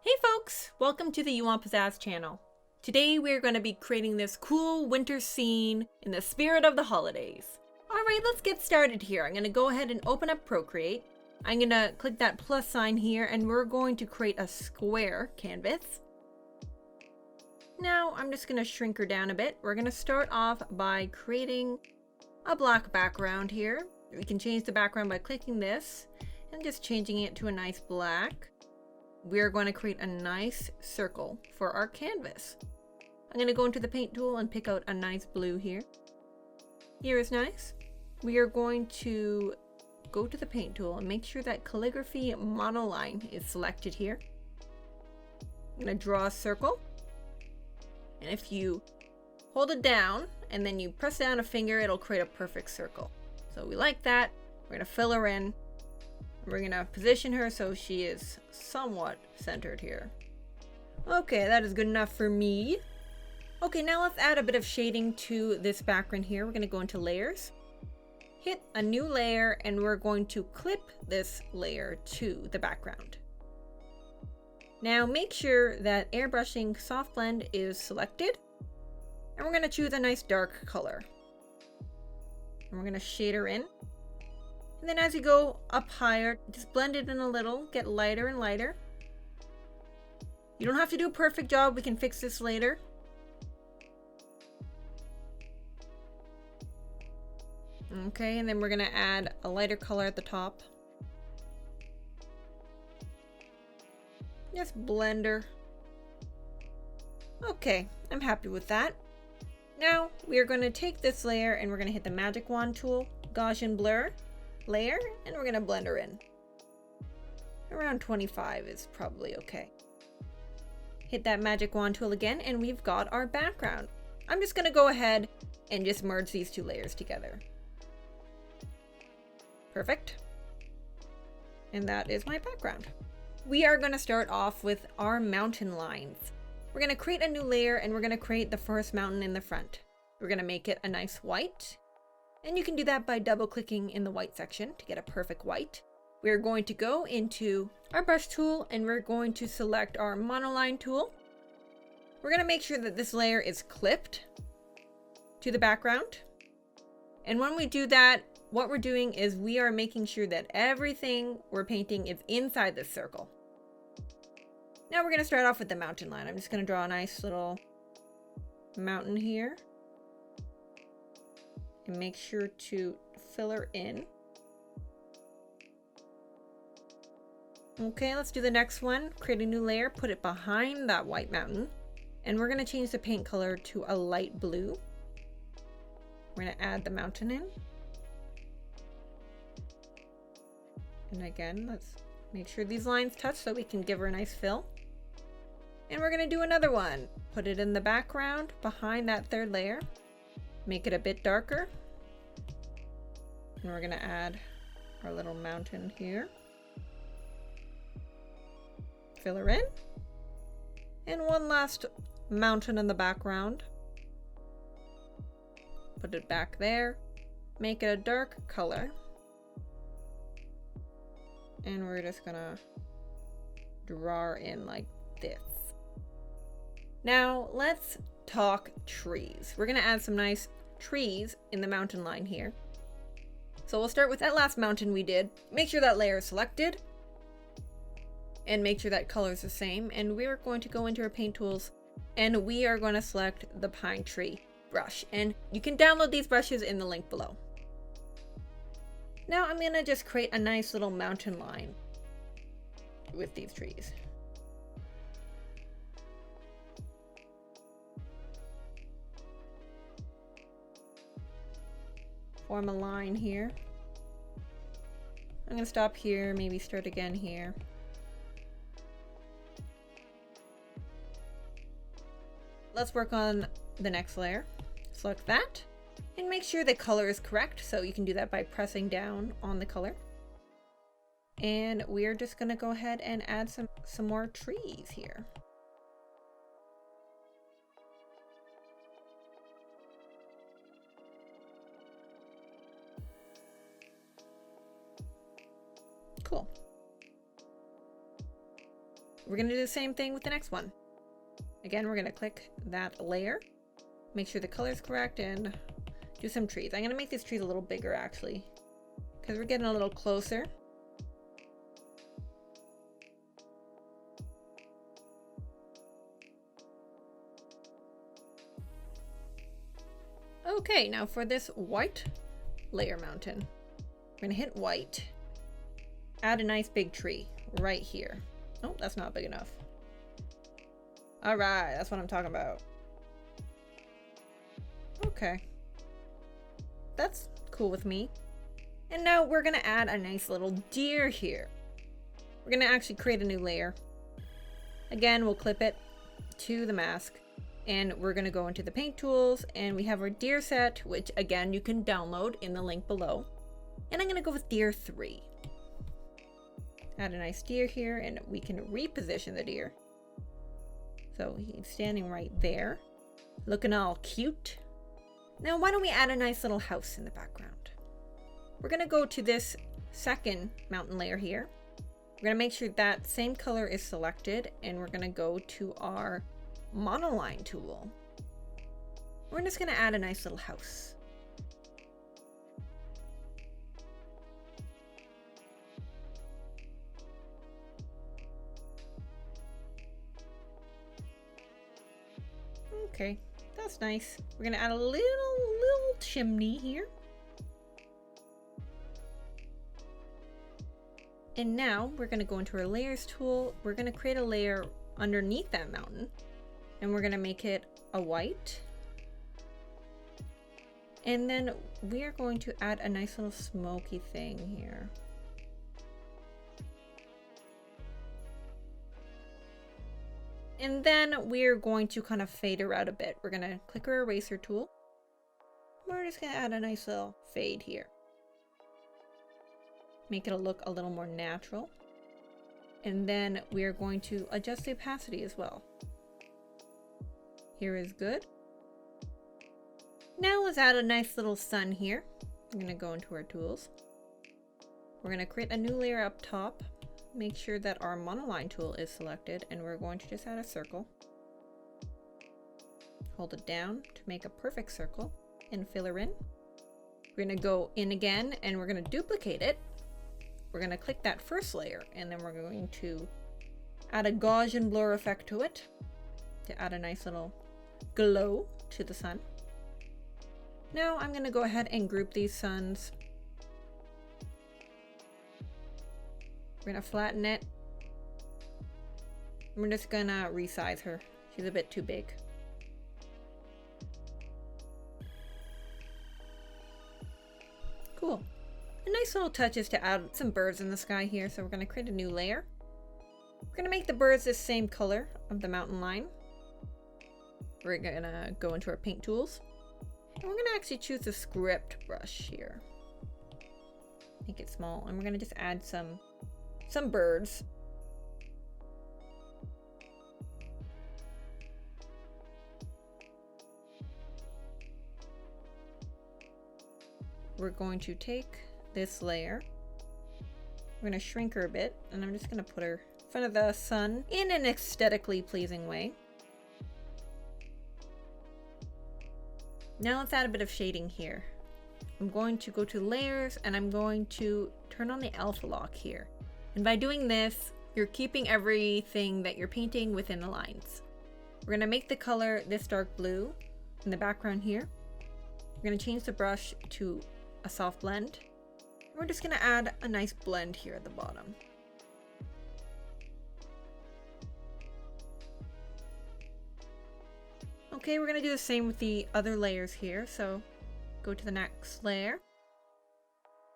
Hey folks, welcome to the You Want Pizzazz channel. Today we're going to be creating this cool winter scene in the spirit of the holidays. Alright, let's get started here. I'm going to go ahead and open up Procreate. I'm going to click that plus sign here and we're going to create a square canvas. Now I'm just going to shrink her down a bit. We're going to start off by creating a black background here. We can change the background by clicking this and just changing it to a nice black. We're going to create a nice circle for our canvas. I'm going to go into the paint tool and pick out a nice blue here. Here is nice. We are going to go to the paint tool and make sure that calligraphy monoline is selected here. I'm going to draw a circle. And if you hold it down and then you press down a finger, it'll create a perfect circle. So we like that. We're going to fill her in. We're going to position her so she is somewhat centered here. Okay, that is good enough for me. Okay, now let's add a bit of shading to this background here. We're going to go into layers, hit a new layer, and we're going to clip this layer to the background. Now make sure that airbrushing soft blend is selected, and we're going to choose a nice dark color. And we're going to shade her in. And then as you go up higher, just blend it in a little, get lighter and lighter. You don't have to do a perfect job, we can fix this later. Okay, and then we're gonna add a lighter color at the top. Just blend her. Okay, I'm happy with that. Now we are gonna take this layer and we're gonna hit the magic wand tool, Gaussian blur, layer, and we're gonna blend her in. Around 25 is probably okay. Hit that magic wand tool again and we've got our background. I'm just gonna go ahead and just merge these two layers together. Perfect. And that is my background. We are gonna start off with our mountain lines. We're gonna create a new layer and we're gonna create the first mountain in the front. We're gonna make it a nice white. And you can do that by double clicking in the white section to get a perfect white. We're going to go into our brush tool and we're going to select our monoline tool. We're going to make sure that this layer is clipped to the background. And when we do that, what we're doing is we are making sure that everything we're painting is inside this circle. Now we're going to start off with the mountain line. I'm just going to draw a nice little mountain here. And make sure to fill her in. Okay, let's do the next one. Create a new layer, put it behind that white mountain. And we're going to change the paint color to a light blue. We're going to add the mountain in. And again, let's make sure these lines touch so we can give her a nice fill. And we're going to do another one. Put it in the background behind that third layer. Make it a bit darker. And we're going to add our little mountain here. Fill her in. And one last mountain in the background. Put it back there. Make it a dark color. And we're just going to draw her in like this. Now let's talk trees. We're going to add some nice trees in the mountain line here. So we'll start with that last mountain we did. Make sure that layer is selected and make sure that color is the same. And we're going to go into our paint tools and we are going to select the pine tree brush. And you can download these brushes in the link below. Now I'm going to just create a nice little mountain line with these trees. Form a line here. I'm going to stop here, maybe start again here. Let's work on the next layer. Select that and make sure the color is correct. So you can do that by pressing down on the color. And we're just going to go ahead and add some more trees here. Cool. we're gonna do the same thing with the next one. Again, we're gonna click that layer, make sure the color is correct, and do some trees. I'm gonna make these trees a little bigger actually, because we're getting a little closer. Okay, now for this white layer mountain, we're gonna hit white, add a nice big tree right here. Oh, that's not big enough. All right, that's what I'm talking about. Okay, that's cool with me. And now we're gonna add a nice little deer here. We're gonna actually create a new layer. Again, we'll clip it to the mask, and we're gonna go into the paint tools, and we have our deer set, which again, you can download in the link below. And I'm gonna go with deer 3. Add a nice deer here, and we can reposition the deer. So he's standing right there, looking all cute. Now, why don't we add a nice little house in the background? We're gonna go to this second mountain layer here. We're gonna make sure that same color is selected, and we're gonna go to our monoline tool. We're just gonna add a nice little house. Okay, that's nice. We're gonna add a little chimney here. And now we're gonna go into our layers tool. We're gonna create a layer underneath that mountain, and we're gonna make it a white. And then we are going to add a nice little smoky thing here. And then we're going to kind of fade her out a bit. We're gonna click our eraser tool. We're just gonna add a nice little fade here. Make it look a little more natural. And then we are going to adjust the opacity as well. Here is good. Now let's add a nice little sun here. I'm gonna go into our tools. We're gonna create a new layer up top. Make sure that our monoline tool is selected, and we're going to just add a circle. Hold it down to make a perfect circle and fill her in. We're gonna go in again, and we're gonna duplicate it. We're gonna click that first layer, and then we're going to add a Gaussian blur effect to it to add a nice little glow to the sun. Now I'm gonna go ahead and group these suns. We're gonna flatten it. We're just gonna resize her. She's a bit too big. Cool. A nice little touch is to add some birds in the sky here. So we're gonna create a new layer. We're gonna make the birds the same color of the mountain line. We're gonna go into our paint tools. And we're gonna actually choose the script brush here. Make it small, and we're gonna just add some birds. We're going to take this layer. We're gonna shrink her a bit, and I'm just gonna put her in front of the sun in an aesthetically pleasing way. Now let's add a bit of shading here. I'm going to go to layers, and I'm going to turn on the alpha lock here. And by doing this, you're keeping everything that you're painting within the lines. We're gonna make the color this dark blue in the background here. We're gonna change the brush to a soft blend. We're just gonna add a nice blend here at the bottom. Okay, we're gonna do the same with the other layers here. So go to the next layer.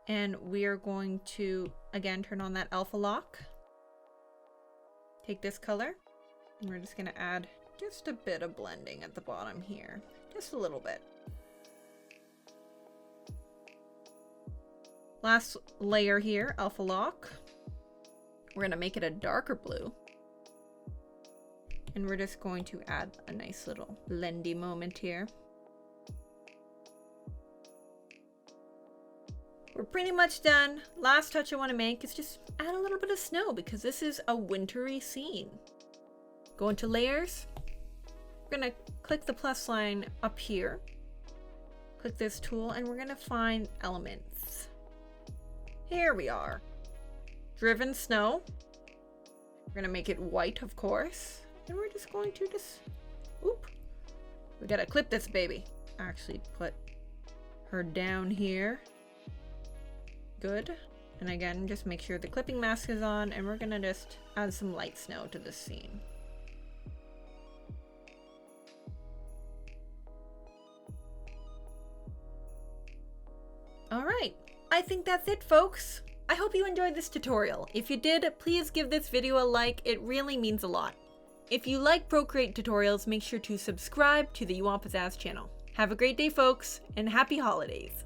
And we are going to, again, turn on that alpha lock. Take this color, and we're just gonna add just a bit of blending at the bottom here. Just a little bit. Last layer here, alpha lock. We're gonna make it a darker blue. And we're just going to add a nice little blendy moment here. we're pretty much done. Last touch I want to make is just add a little bit of snow because this is a wintry scene. Go into layers. We're gonna click the plus sign up here. Click this tool and we're gonna find elements. Here we are. Driven snow. We're gonna make it white, of course. And we're just going to oop. We gotta clip this baby. Actually put her down here. Good. And again, just make sure the clipping mask is on, and we're gonna just add some light snow to this scene. All right, I think that's it, folks. I hope you enjoyed this tutorial. If you did, please give this video a like. It really means a lot. If you like Procreate tutorials, make sure to subscribe to the You Want Pizzazz channel. Have a great day, folks, and happy holidays.